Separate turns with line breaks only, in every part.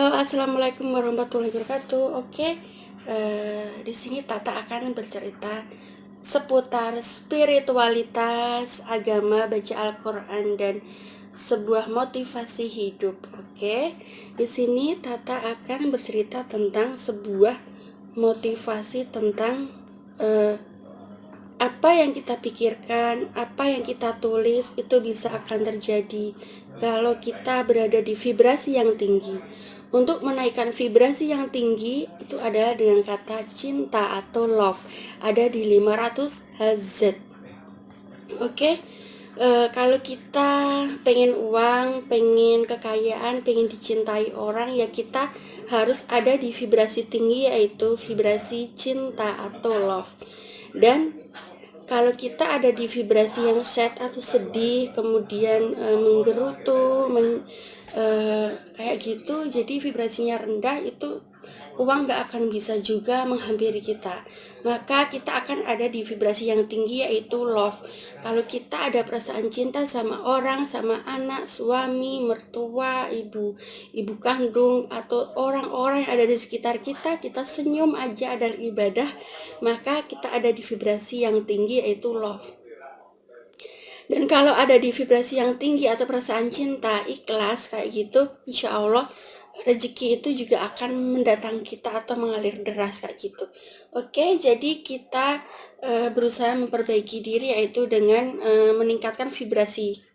Halo, assalamualaikum warahmatullahi wabarakatuh. Oke, di sini Tata akan bercerita seputar spiritualitas, agama, baca Al-Quran, dan sebuah motivasi hidup. Oke, di sini Tata akan bercerita tentang sebuah motivasi tentang eh, apa yang kita pikirkan, apa yang kita tulis itu bisa akan terjadi kalau kita berada di vibrasi yang tinggi. Untuk menaikkan vibrasi yang tinggi itu adalah dengan kata cinta atau love. Ada di 500 Hz. Oke. Kalau kita pengen uang, pengen kekayaan, pengen dicintai orang, ya kita harus ada di vibrasi tinggi, yaitu vibrasi cinta atau love. Dan kalau kita ada di vibrasi yang sad atau sedih, kemudian menggerutu, kayak gitu, jadi vibrasinya rendah, itu uang gak akan bisa juga menghampiri kita. Maka kita akan ada di vibrasi yang tinggi, yaitu love. Kalau kita ada perasaan cinta sama orang, sama anak, suami, mertua, ibu kandung, atau orang-orang yang ada di sekitar kita, kita senyum aja adalah ibadah, maka kita ada di vibrasi yang tinggi, yaitu love. Dan kalau ada di vibrasi yang tinggi atau perasaan cinta, ikhlas kayak gitu, insya Allah rezeki itu juga akan mendatangi kita atau mengalir deras kayak gitu. Oke, jadi kita berusaha memperbaiki diri, yaitu dengan meningkatkan vibrasi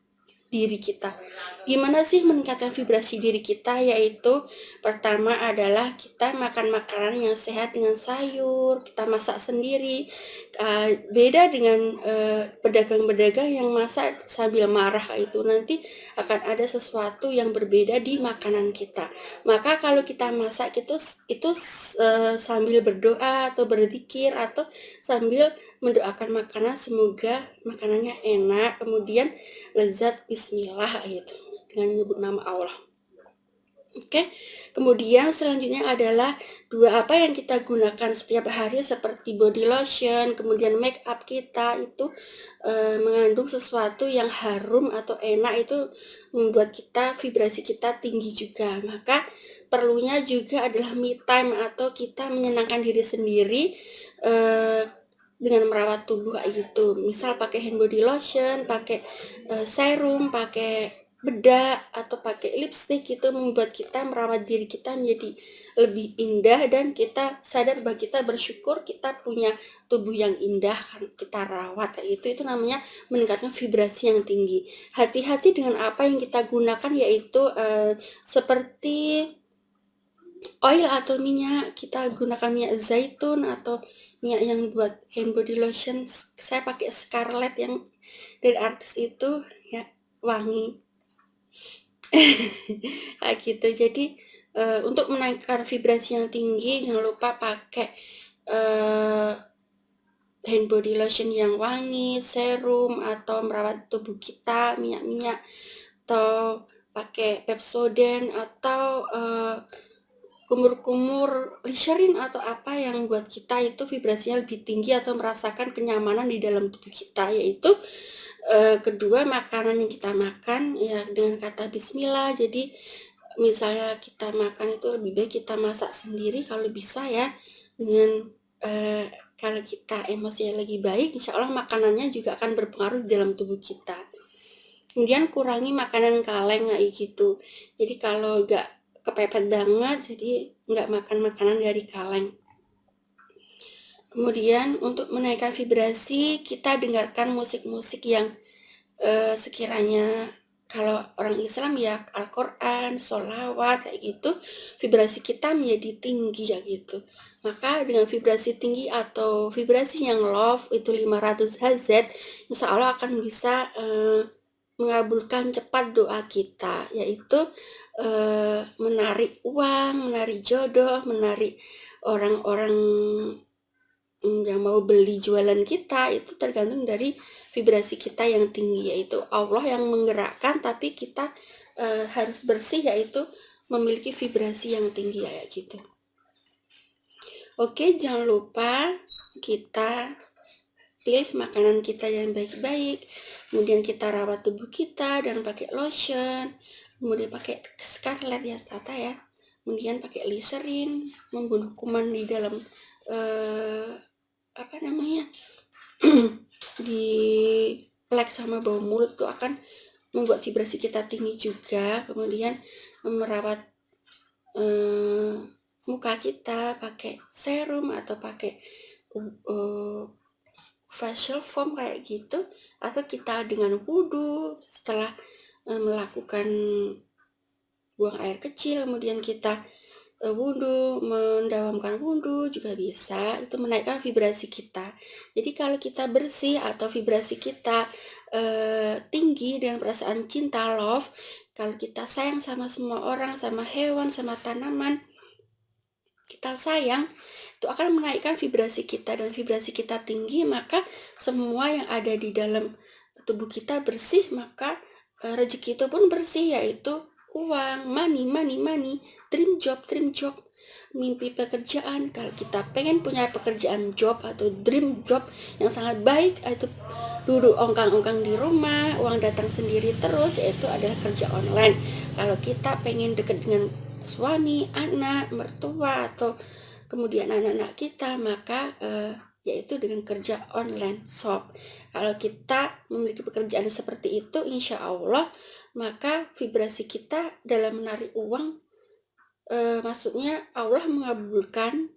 diri kita. Gimana sih meningkatkan vibrasi diri kita? Yaitu pertama adalah kita makan makanan yang sehat dengan sayur, kita masak sendiri. Beda dengan pedagang-pedagang yang masak sambil marah, itu nanti akan ada sesuatu yang berbeda di makanan kita. Maka kalau kita masak itu sambil berdoa atau berzikir atau sambil mendoakan makanan, semoga makanannya enak, kemudian lezat, bismillah gitu, dengan menyebut nama Allah. Oke, kemudian selanjutnya adalah apa yang kita gunakan setiap hari seperti body lotion, kemudian make up kita itu mengandung sesuatu yang harum atau enak, itu membuat kita vibrasi kita tinggi juga. Maka perlunya juga adalah me time atau kita menyenangkan diri sendiri dengan merawat tubuh kayak gitu. Misal pakai hand body lotion, pakai serum, pakai bedak atau pakai lipstick, itu membuat kita merawat diri kita menjadi lebih indah, dan kita sadar bahwa kita bersyukur kita punya tubuh yang indah kan kita rawat kayak gitu. Itu namanya meningkatkan vibrasi yang tinggi. Hati-hati dengan apa yang kita gunakan, yaitu seperti oil atau minyak. Kita gunakan minyak zaitun atau minyak yang buat hand body lotion. Saya pakai Scarlett yang dari artis itu ya, wangi kayak gitu. Jadi untuk menaikkan vibrasi yang tinggi, jangan lupa pakai hand body lotion yang wangi, serum, atau merawat tubuh kita, minyak-minyak, atau pakai Pepsodent, atau kumur-kumur Listerine atau apa yang buat kita itu vibrasinya lebih tinggi atau merasakan kenyamanan di dalam tubuh kita. Yaitu kedua, makanan yang kita makan ya dengan kata bismillah. Jadi misalnya kita makan itu lebih baik kita masak sendiri kalau bisa ya, dengan kalau kita emosinya lagi baik, insya Allah makanannya juga akan berpengaruh di dalam tubuh kita. Kemudian kurangi makanan kaleng kayak gitu. Jadi kalau nggak kepepet banget, jadi nggak makan makanan dari kaleng. Kemudian untuk menaikkan vibrasi, kita dengarkan musik-musik yang sekiranya kalau orang Islam ya Al-Quran, sholawat kayak gitu, vibrasi kita menjadi tinggi ya gitu. Maka dengan vibrasi tinggi atau vibrasi yang love itu 500 Hz, insya Allah akan bisa mengabulkan cepat doa kita, yaitu menarik uang, menarik jodoh, menarik orang-orang yang mau beli jualan kita. Itu tergantung dari vibrasi kita yang tinggi, yaitu Allah yang menggerakkan, tapi kita harus bersih, yaitu memiliki vibrasi yang tinggi kayak gitu. Oke, jangan lupa kita pilih makanan kita yang baik-baik, kemudian kita rawat tubuh kita dan pakai lotion, kemudian pakai Scarlett ya Tata ya. kemudian pakai listerin, membunuh kuman di dalam di plek sama bau mulut itu akan membuat vibrasi kita tinggi juga. Kemudian merawat muka kita pakai serum atau pakai facial foam kayak gitu, atau kita dengan wudhu setelah melakukan buang air kecil, kemudian kita wudhu, mendawamkan wudhu juga bisa, itu menaikkan vibrasi kita. Jadi kalau kita bersih atau vibrasi kita tinggi dengan perasaan cinta, love, kalau kita sayang sama semua orang, sama hewan, sama tanaman, kita sayang, itu akan menaikkan vibrasi kita, dan vibrasi kita tinggi, maka semua yang ada di dalam tubuh kita bersih, maka rezeki itu pun bersih, yaitu uang, money, dream job, mimpi pekerjaan. Kalau kita pengen punya pekerjaan job atau dream job yang sangat baik, itu duduk ongkang-ongkang di rumah, uang datang sendiri terus, yaitu adalah kerja online. Kalau kita pengen dekat dengan suami, anak, mertua, atau kemudian anak-anak kita, maka yaitu dengan kerja online shop. Kalau kita memiliki pekerjaan seperti itu, insya Allah, maka vibrasi kita dalam menarik uang, maksudnya Allah mengabulkan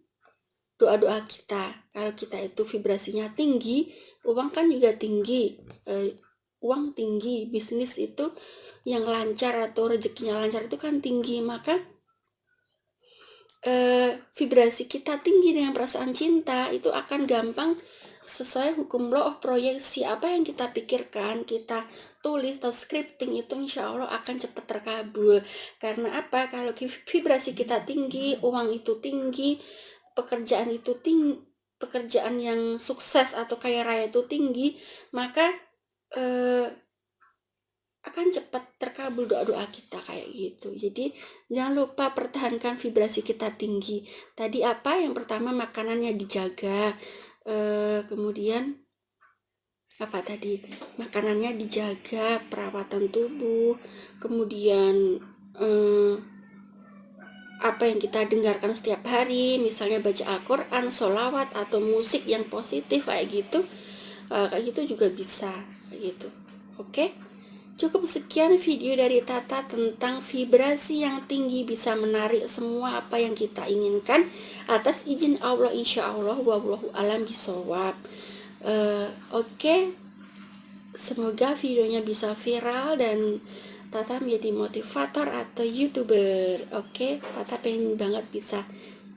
doa-doa kita. Kalau kita itu vibrasinya tinggi, uang kan juga tinggi. Uang tinggi, bisnis itu yang lancar atau rezekinya lancar itu kan tinggi, maka vibrasi kita tinggi dengan perasaan cinta, itu akan gampang sesuai hukum law of proyeksi. Apa yang kita pikirkan, kita tulis atau scripting, itu insya Allah akan cepat terkabul. Karena apa? Kalau vibrasi kita tinggi, uang itu tinggi, pekerjaan itu tinggi, pekerjaan yang sukses atau kaya raya itu tinggi, maka akan cepat terkabul doa-doa kita kayak gitu. Jadi jangan lupa pertahankan vibrasi kita tinggi. Tadi apa? Yang pertama, makanannya dijaga. Kemudian apa tadi? Makanannya dijaga, perawatan tubuh. Kemudian apa yang kita dengarkan setiap hari, misalnya baca Al-Quran, sholawat, atau musik yang positif kayak gitu. Kayak gitu juga bisa kayak gitu. Oke? Cukup sekian video dari Tata tentang vibrasi yang tinggi bisa menarik semua apa yang kita inginkan atas izin Allah, insya Allah. Wallahu alam bisawab. Oke. Semoga videonya bisa viral dan Tata menjadi motivator atau YouTuber. Oke, Tata pengen banget bisa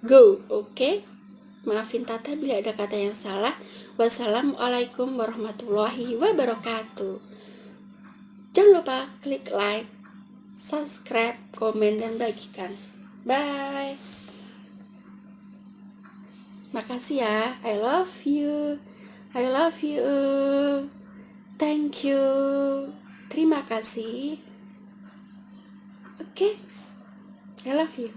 go. Oke. Maafin Tata bila ada kata yang salah. Wassalamualaikum warahmatullahi wabarakatuh. Jangan lupa klik like, subscribe, komen, dan bagikan. Bye. Makasih ya. I love you. I love you. Thank you. Terima kasih. Oke. I love you.